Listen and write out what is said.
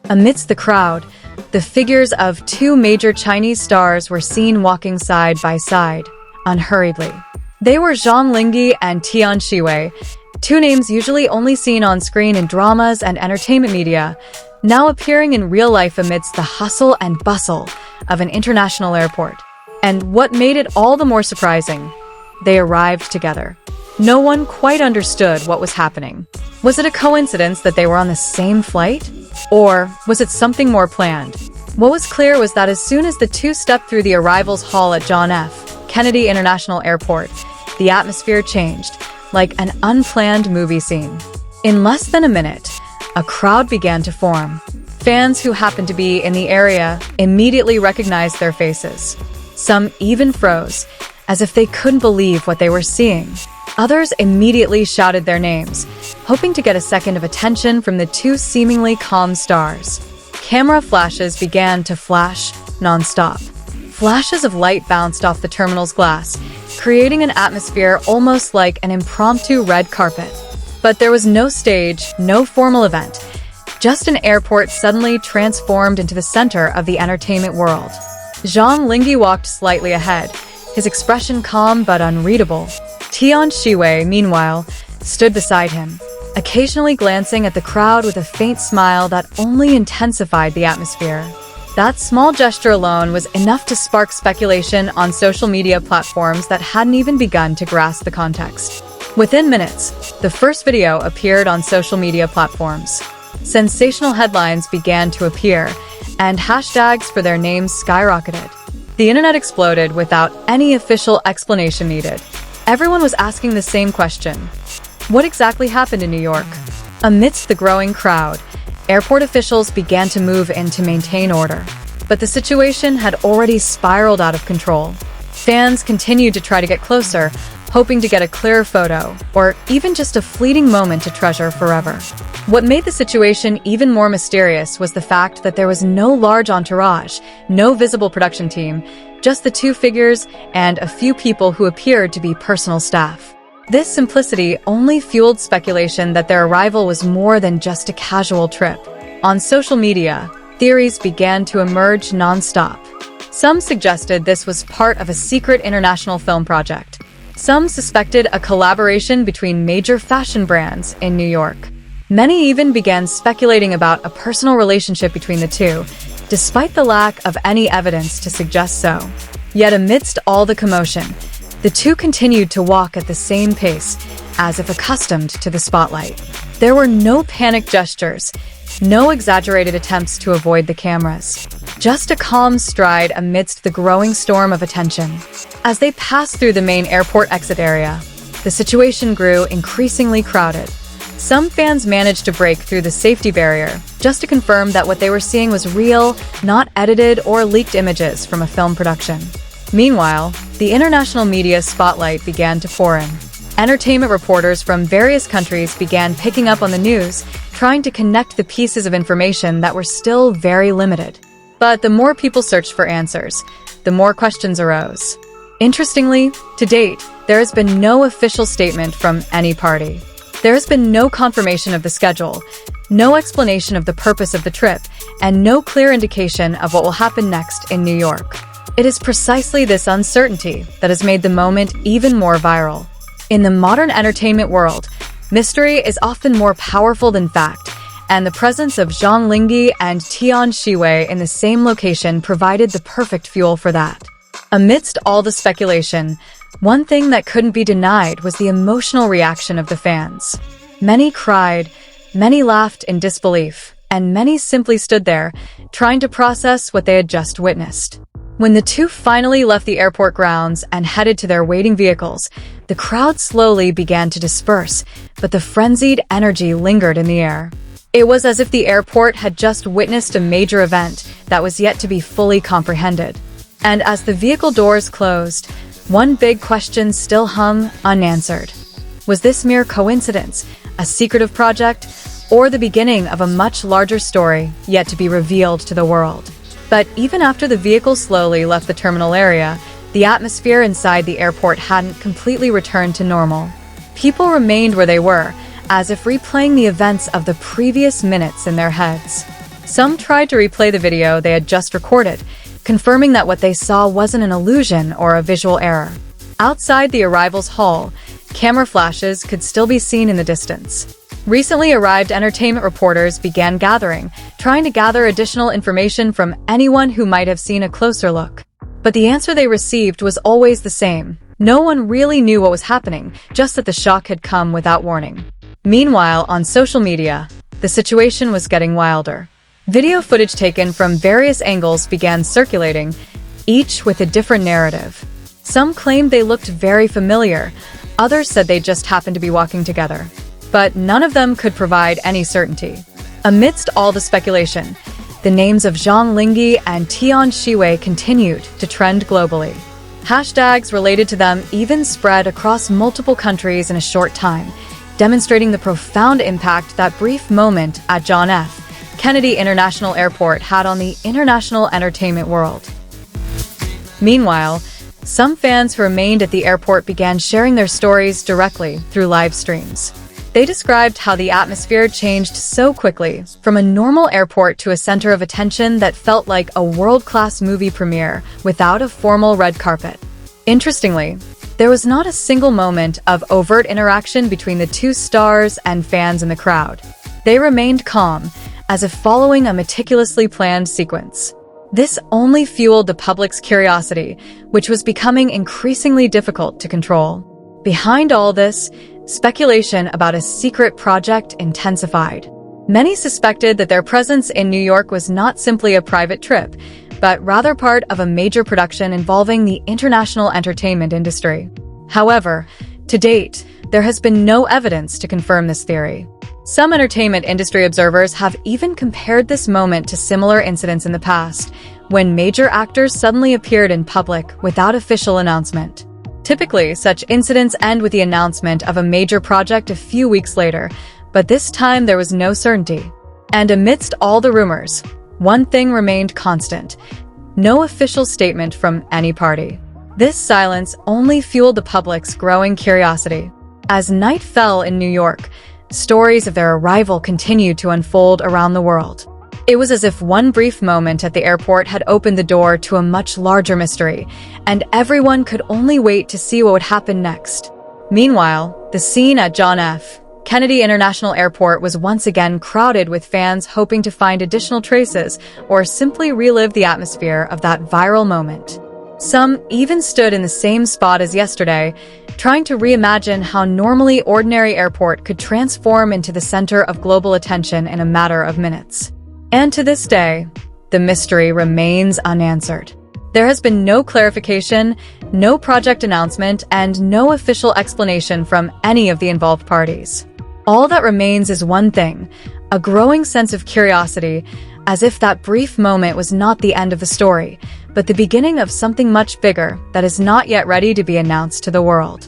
Amidst the crowd, the figures of two major Chinese stars were seen walking side by side, unhurriedly. They were Zhang Linghe and Tian Xiwei, two names usually only seen on screen in dramas and entertainment media, now appearing in real life amidst the hustle and bustle of an international airport. And what made it all the more surprising, they arrived together. No one quite understood what was happening. Was it a coincidence that they were on the same flight? Or was it something more planned? What was clear was that as soon as the two stepped through the arrivals hall at John F. Kennedy International Airport, the atmosphere changed, like an unplanned movie scene. In less than a minute, a crowd began to form. Fans who happened to be in the area immediately recognized their faces. Some even froze, as if they couldn't believe what they were seeing. Others immediately shouted their names, hoping to get a second of attention from the two seemingly calm stars. Camera flashes began to flash non-stop. Flashes of light bounced off the terminal's glass, creating an atmosphere almost like an impromptu red carpet. But there was no stage, no formal event, just an airport suddenly transformed into the center of the entertainment world. Zhang Linghe walked slightly ahead, his expression calm but unreadable. Tian Xiwei, meanwhile, stood beside him, occasionally glancing at the crowd with a faint smile that only intensified the atmosphere. That small gesture alone was enough to spark speculation on social media platforms that hadn't even begun to grasp the context. Within minutes, the first video appeared on social media platforms. Sensational headlines began to appear, and hashtags for their names skyrocketed. The internet exploded without any official explanation needed. Everyone was asking the same question: what exactly happened in New York? Amidst the growing crowd, airport officials began to move in to maintain order. But the situation had already spiraled out of control. Fans continued to try to get closer, hoping to get a clearer photo, or even just a fleeting moment to treasure forever. What made the situation even more mysterious was the fact that there was no large entourage, no visible production team, just the two figures and a few people who appeared to be personal staff. This simplicity only fueled speculation that their arrival was more than just a casual trip. On social media, theories began to emerge non-stop. Some suggested this was part of a secret international film project. Some suspected a collaboration between major fashion brands in New York. Many even began speculating about a personal relationship between the two, despite the lack of any evidence to suggest so. Yet amidst all the commotion, the two continued to walk at the same pace, as if accustomed to the spotlight. There were no panic gestures, no exaggerated attempts to avoid the cameras. Just a calm stride amidst the growing storm of attention. As they passed through the main airport exit area, the situation grew increasingly crowded. Some fans managed to break through the safety barrier, just to confirm that what they were seeing was real, not edited or leaked images from a film production. Meanwhile, the international media spotlight began to pour in. Entertainment reporters from various countries began picking up on the news, trying to connect the pieces of information that were still very limited. But the more people searched for answers, the more questions arose. Interestingly, to date, there has been no official statement from any party. There has been no confirmation of the schedule, no explanation of the purpose of the trip, and no clear indication of what will happen next in New York. It is precisely this uncertainty that has made the moment even more viral. In the modern entertainment world, mystery is often more powerful than fact, and the presence of Zhang Linghe and Tian Xiwei in the same location provided the perfect fuel for that. Amidst all the speculation, one thing that couldn't be denied was the emotional reaction of the fans. Many cried, many laughed in disbelief, and many simply stood there, trying to process what they had just witnessed. When the two finally left the airport grounds and headed to their waiting vehicles, the crowd slowly began to disperse, but the frenzied energy lingered in the air. It was as if the airport had just witnessed a major event that was yet to be fully comprehended. And as the vehicle doors closed, one big question still hung unanswered. Was this mere coincidence, a secretive project, or the beginning of a much larger story yet to be revealed to the world? But even after the vehicle slowly left the terminal area, the atmosphere inside the airport hadn't completely returned to normal. People remained where they were, as if replaying the events of the previous minutes in their heads. Some tried to replay the video they had just recorded, confirming that what they saw wasn't an illusion or a visual error. Outside the arrivals hall, camera flashes could still be seen in the distance. Recently arrived entertainment reporters began gathering, trying to gather additional information from anyone who might have seen a closer look. But the answer they received was always the same. No one really knew what was happening, just that the shock had come without warning. Meanwhile, on social media, the situation was getting wilder. Video footage taken from various angles began circulating, each with a different narrative. Some claimed they looked very familiar, others said they just happened to be walking together. But none of them could provide any certainty. Amidst all the speculation, the names of Zhang Linghe and Tian Xiwei continued to trend globally. Hashtags related to them even spread across multiple countries in a short time, demonstrating the profound impact that brief moment at John F. Kennedy International Airport had on the international entertainment world. Meanwhile, some fans who remained at the airport began sharing their stories directly through live streams. They described how the atmosphere changed so quickly, from a normal airport to a center of attention that felt like a world-class movie premiere without a formal red carpet. Interestingly, there was not a single moment of overt interaction between the two stars and fans in the crowd. They remained calm, as if following a meticulously planned sequence. This only fueled the public's curiosity, which was becoming increasingly difficult to control. Behind all this, speculation about a secret project intensified. Many suspected that their presence in New York was not simply a private trip, but rather part of a major production involving the international entertainment industry. However, to date, there has been no evidence to confirm this theory. Some entertainment industry observers have even compared this moment to similar incidents in the past, when major actors suddenly appeared in public without official announcement. Typically, such incidents end with the announcement of a major project a few weeks later, but this time there was no certainty. And amidst all the rumors, one thing remained constant: no official statement from any party. This silence only fueled the public's growing curiosity. As night fell in New York, stories of their arrival continued to unfold around the world. It was as if one brief moment at the airport had opened the door to a much larger mystery, and everyone could only wait to see what would happen next. Meanwhile, the scene at John F. Kennedy International Airport was once again crowded with fans hoping to find additional traces or simply relive the atmosphere of that viral moment. Some even stood in the same spot as yesterday, trying to reimagine how normally ordinary airport could transform into the center of global attention in a matter of minutes. And to this day, the mystery remains unanswered. There has been no clarification, no project announcement, and no official explanation from any of the involved parties. All that remains is one thing: a growing sense of curiosity, as if that brief moment was not the end of the story, but the beginning of something much bigger that is not yet ready to be announced to the world.